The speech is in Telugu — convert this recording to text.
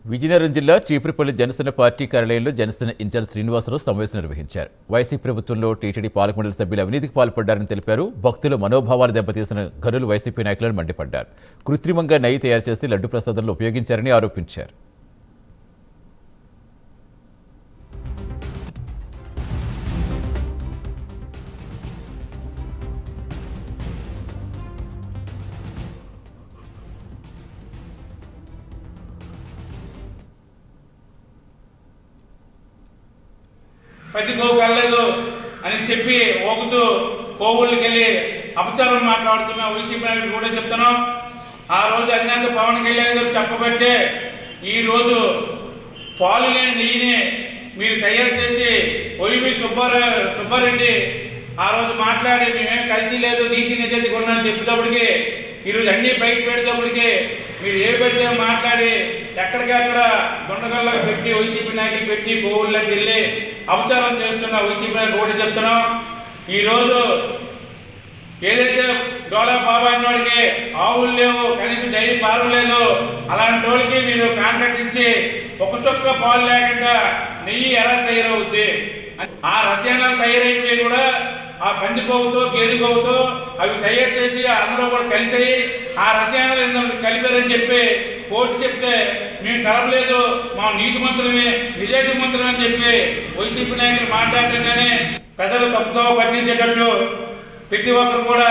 విజయనగరం జిల్లా చీపురుపల్లి జనసేన పార్టీ కార్యాలయంలో జనసేన ఇన్ఛార్జ్ శ్రీనివాసరావు సమావేశం నిర్వహించారు. వైసీపీ ప్రభుత్వంలో టీటీడీ పాలకమండలి సభ్యులు అవినీతికి పాల్పడ్డారని తెలిపారు. భక్తుల మనోభావాలు దెబ్బతీసిన ఘనులు వైసీపీ నాయకులను మండిపడ్డారు. కృత్రిమంగా నెయ్యి తయారు చేసి లడ్డు ప్రసాదంలో ఉపయోగించారని ఆరోపించారు. పది గోవు కలలేదు అని చెప్పి ఓగుతూ కోవుళ్ళకి వెళ్ళి అపచారం మాట్లాడుతున్న వైసీపీ నాయకులు కూడా చెప్తున్నాం. ఆ రోజు అధినేత పవన్ కళ్యాణ్ గారు చెప్పబట్టే ఈరోజు పాలు లేని నెయ్యిని మీరు తయారు చేసి వైవి సుబ్బారెడ్డి ఆ రోజు మాట్లాడి మేమేం కల్తీ లేదు నీతి నిజాయితీ కొన్నాను చెప్పేటప్పటికి ఈరోజు అన్నీ బయట పెడేటప్పటికి మీరు ఏ పెడితే మాట్లాడి ఎక్కడికక్కడ దొండగల్లోకి పెట్టి వైసీపీ నాయకులు పెట్టి గోవుల్లోకి వెళ్ళి అపచారం చేస్తున్న వైసీపీ నాయకులు కూడా చెప్తున్నాం. ఈరోజు ఏదైతే డోలా బాబా అన్నోడికి ఆవులు లేవు, కనీసం డైరీ పాలు లేదు, అలాంటి వాళ్ళకి మీరు కాంట్రాక్ట్ ఇచ్చి ఒక చుక్క పాలు లేకుండా నెయ్యి ఎలా తయారవుద్ది? ఆ రసాయనాలు తయారైనవి కూడా ఆ పంది కొవ్వుతో గేదె కొవ్వుతో అవి తయారు చేసి అందరూ కూడా కలిసి ఆ రసాయనాలు ఎందుకు కలిపారని చెప్పి కోర్టు చెప్తే మేము కలపలేదు, మా నీతి మంత్రులమే నిజాయితీ మంత్రులు అని చెప్పి వైసీపీ నాయకులు మాట్లాడటం కానీ ప్రజలు తప్పుతో పట్టించేటట్టు ప్రతి ఒక్కరు కూడా